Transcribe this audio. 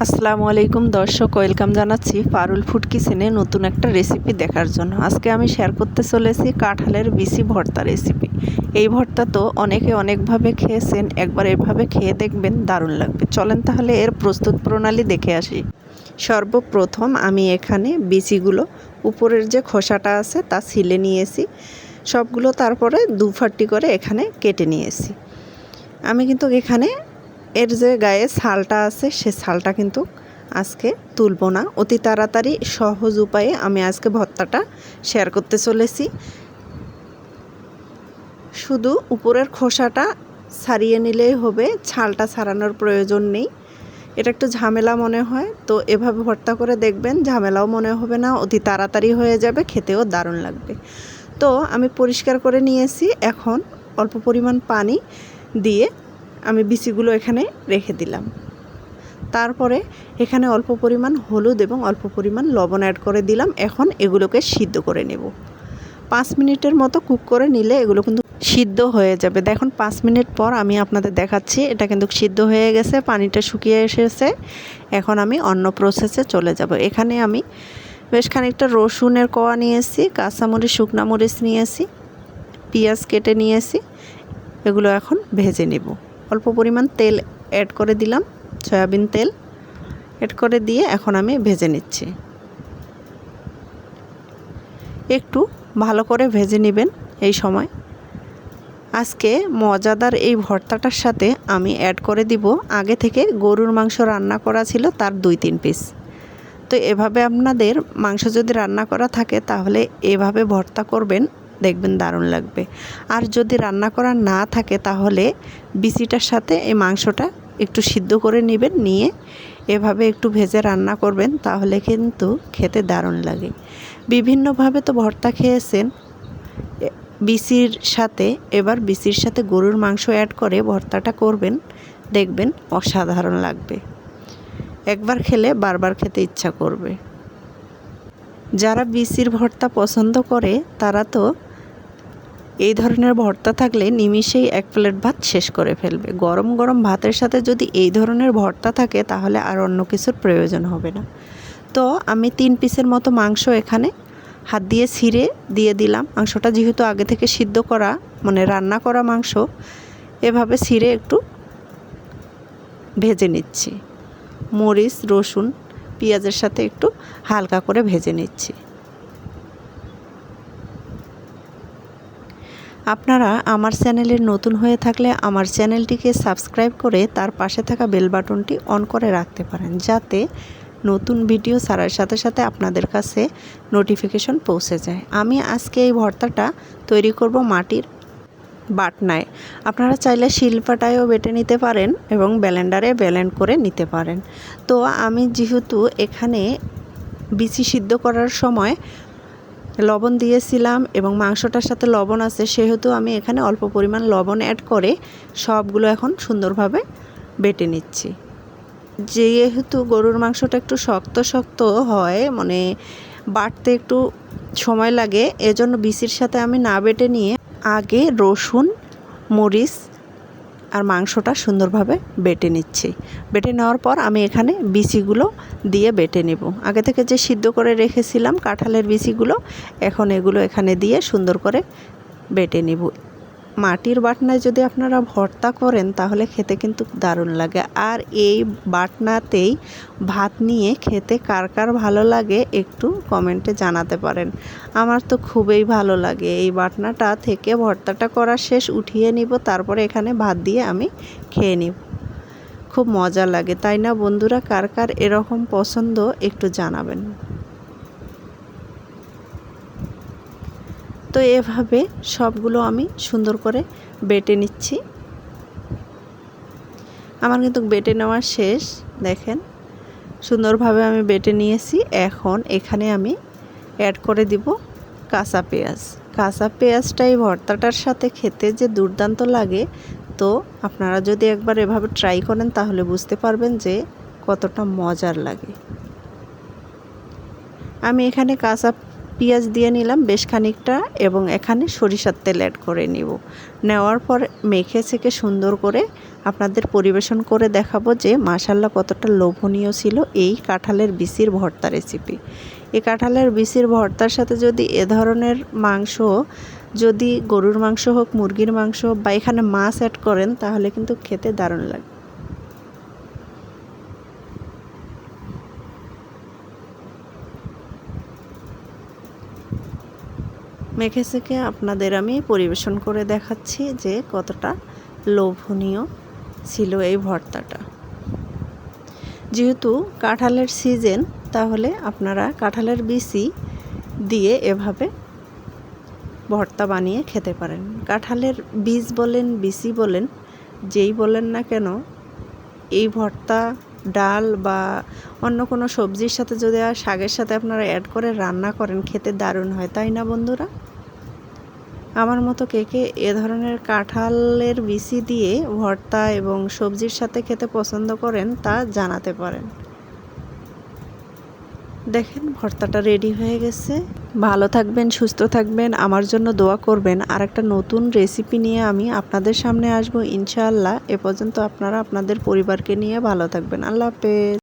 আসসালামু আলাইকুম দর্শক, ওয়েলকাম জানাচ্ছি পারুল ফুড কিচেনে নতুন একটা রেসিপি দেখার জন্য। আজকে আমি শেয়ার করতে চলেছি কাঁঠালের বিচি ভর্তা রেসিপি। এই ভর্তা তো অনেকে অনেকভাবে খেয়েছেন, একবার এভাবে খেয়ে দেখবেন, দারুণ লাগবে। চলেন তাহলে এর প্রস্তুত প্রণালী দেখে আসি। সর্বপ্রথম আমি এখানে বিচিগুলো, উপরের যে খোসাটা আছে তা ছিলে নিয়েছি সবগুলো, তারপরে দুফাটি করে এখানে কেটে নিয়েছি। আমি কিন্তু এখানে এর যে গায়ে ছালটা আছে সে ছালটা কিন্তু আজকে তুলব না। অতি তাড়াতাড়ি সহজ উপায়ে আমি আজকে ভর্তাটা শেয়ার করতে চলেছি। শুধু উপরের খোসাটা ছাড়িয়ে নিলেই হবে, ছালটা ছাড়ানোর প্রয়োজন নেই। এটা একটু ঝামেলা মনে হয়, তো এভাবে ভর্তা করে দেখবেন, ঝামেলাও মনে হবে না, অতি তাড়াতাড়ি হয়ে যাবে, খেতেও দারুণ লাগবে। তো আমি পরিষ্কার করে নিয়েছি। এখন অল্প পরিমাণ পানি দিয়ে আমি বিচিগুলো এখানে রেখে দিলাম। তারপরে এখানে অল্প পরিমাণ হলুদ এবং অল্প পরিমাণ লবণ অ্যাড করে দিলাম। এখন এগুলোকে সিদ্ধ করে নেব। 5 মিনিটের মতো কুক করে নিলে এগুলো কিন্তু সিদ্ধ হয়ে যাবে। দেখুন 5 মিনিট পর আমি আপনাদের দেখাচ্ছি, এটা কিন্তু সিদ্ধ হয়ে গেছে, পানিটা শুকিয়ে এসেছে। এখন আমি অন্য প্রসেসে চলে যাব। এখানে আমি বেশ খানিকটা রসুনের কোয়া নিয়েছি, কাঁচামরিচ, শুকনা মরিচ নিয়েছি, পেঁয়াজ কেটে নিয়েছি। এগুলো এখন ভেজে নেব। অল্প পরিমাণ তেল অ্যাড করে দিলাম, সয়াবিন তেল অ্যাড করে দিয়ে এখন আমি ভেজে নিচ্ছি। একটু ভালো করে ভেজে নেবেন এই সময়। আজকে মজাদার এই ভর্তাটার সাথে আমি অ্যাড করে দিব আগে থেকে গরুর মাংস রান্না করা ছিল তার 2-3 পিস। তো এভাবে আপনাদের মাংস যদি রান্না করা থাকে তাহলে এভাবে ভর্তা করবেন, দেখবেন দারুণ লাগবে। আর যদি রান্না করা না থাকে তাহলে বিচিটার সাথে এই মাংসটা একটু সিদ্ধ করে নেবেন, নিয়ে এভাবে একটু ভেজে রান্না করবেন, তাহলে কিন্তু খেতে দারুণ লাগে। বিভিন্নভাবে তো ভর্তা খেয়েছেন বিচির সাথে, এবার বিচির সাথে গরুর মাংস অ্যাড করে ভর্তাটা করবেন, দেখবেন অসাধারণ লাগবে। একবার খেলে বারবার খেতে ইচ্ছা করবে। যারা বিচির ভর্তা পছন্দ করে তারা তো এই ধরনের ভর্তা থাকলে নিমিষেই 1 প্লেট ভাত শেষ করে ফেলবে। গরম গরম ভাতের সাথে যদি এই ধরনের ভর্তা থাকে তাহলে আর অন্য কিছুর প্রয়োজন হবে না। তো আমি 3 পিসের মতো মাংস এখানে হাত দিয়ে ছিঁড়ে দিয়ে দিলাম। মাংসটা যেহেতু আগে থেকে সিদ্ধ করা, মানে রান্না করা মাংস, এভাবে ছিঁড়ে একটু ভেজে নিচ্ছি। মরিচ, রসুন, পেঁয়াজের সাথে একটু হালকা করে ভেজে নিচ্ছি। আপনারা আমার চ্যানেলের নতুন হয়ে থাকলে আমার চ্যানেলটিকে সাবস্ক্রাইব করে তার পাশে থাকা বেল বাটনটি অন করে রাখতে পারেন, যাতে নতুন ভিডিও ছাড়ার সাথে সাথে আপনাদের কাছে নোটিফিকেশন পৌঁছে যায়। আমি আজকে এই ভর্তাটা তৈরি করব মাটির বাটনায়। আপনারা চাইলে শিলপাটায়ও বেটে নিতে পারেন এবং ব্লেন্ডারে ব্লেন্ড করে নিতে পারেন। তো আমি যেহেতু এখানে বিচি সিদ্ধ করার সময় লবণ দিয়েছিলাম এবং মাংসটার সাথে লবণ আছে, সেহেতু আমি এখানে অল্প পরিমাণ লবণ অ্যাড করে সবগুলো এখন সুন্দরভাবে বেটে নিচ্ছি। যেহেতু গরুর মাংসটা একটু শক্ত শক্ত হয়, মানে বাটতে একটু সময় লাগে, এজন্য বিচির সাথে আমি না বেটে নিয়ে আগে রসুন, মরিচ আর মাংসটা সুন্দরভাবে বেটে নিচ্ছি। বেটে নেওয়ার পর আমি এখানে বিচিগুলো দিয়ে বেটে নেব। আগে থেকে যে সিদ্ধ করে রেখেছিলাম কাঁঠালের বিচিগুলো, এখন এগুলো এখানে দিয়ে সুন্দর করে বেটে নেব। মাটির বাটনায় যদি আপনারা ভর্তা করেন তাহলে খেতে কিন্তু দারুণ লাগে। আর এই বাটনাতেই ভাত নিয়ে খেতে কার কার ভালো লাগে একটু কমেন্টে জানাতে পারেন। আমার তো খুবই ভালো লাগে। এই বাটনাটা থেকে ভর্তাটা করা শেষ, উঠিয়ে নিব, তারপরে এখানে ভাত দিয়ে আমি খেয়ে নিব। খুব মজা লাগে, তাই না বন্ধুরা? কার কার এরকম পছন্দ একটু জানাবেন। তো এভাবে সবগুলো আমি সুন্দর করে বেটে নিচ্ছি। আমার কিন্তু বেটে নেওয়া শেষ, দেখেন সুন্দরভাবে আমি বেটে নিয়েছি। এখন এখানে আমি অ্যাড করে দিব কাঁচা পেঁয়াজ। কাঁচা পেঁয়াজটাই ভর্তাটার সাথে খেতে যে দুর্দান্ত লাগে। তো আপনারা যদি একবার এভাবে ট্রাই করেন তাহলে বুঝতে পারবেন যে কতটা মজার লাগে। আমি এখানে কাঁচা পেঁয়াজ দিয়ে নিলাম বেশ খানিকটা এবং এখানে সরিষার তেল অ্যাড করে নিব। নেওয়ার পর মেখে ছেঁকে সুন্দর করে আপনাদের পরিবেশন করে দেখাবো যে মাশাআল্লাহ কতটা লোভনীয় ছিল এই কাঁঠালের বিচির ভর্তা রেসিপি। এই কাঁঠালের বিচির ভর্তার সাথে যদি এ ধরনের মাংস, যদি গরুর মাংস হোক, মুরগির মাংস বা এখানে মাছ অ্যাড করেন তাহলে কিন্তু খেতে দারুণ লাগে। মেখে ছেঁকে আপনাদের আমি পরিবেশন করে দেখাচ্ছি যে কতটা লোভনীয় ছিল এই ভর্তাটা। যেহেতু কাঁঠালের সিজন, তাহলে আপনারা কাঁঠালের বিচি দিয়ে এভাবে ভর্তা বানিয়ে খেতে পারেন। কাঁঠালের বীজ বলেন, বিচি বলেন, যেই বলেন না কেন, এই ভর্তা ডাল বা অন্য কোনো সবজির সাথে যদি শাকের সাথে আপনারা অ্যাড করে রান্না করেন খেতে দারুণ হয়, তাই না বন্ধুরা? আমার মতো কে কে এ ধরনের কাঁঠালের বিচি দিয়ে ভর্তা এবং সবজির সাথে খেতে পছন্দ করেন তা জানাতে পারেন। দেখেন ভর্তাটা রেডি হয়ে গেছে। ভালো থাকবেন, সুস্থ থাকবেন, আমার জন্য দোয়া করবেন। আর একটা নতুন রেসিপি নিয়ে আমি আপনাদের সামনে আসবো ইনশাআল্লাহ। এ পর্যন্ত আপনারা আপনাদের পরিবারকে নিয়ে ভালো থাকবেন। আল্লাহ হাফেজ।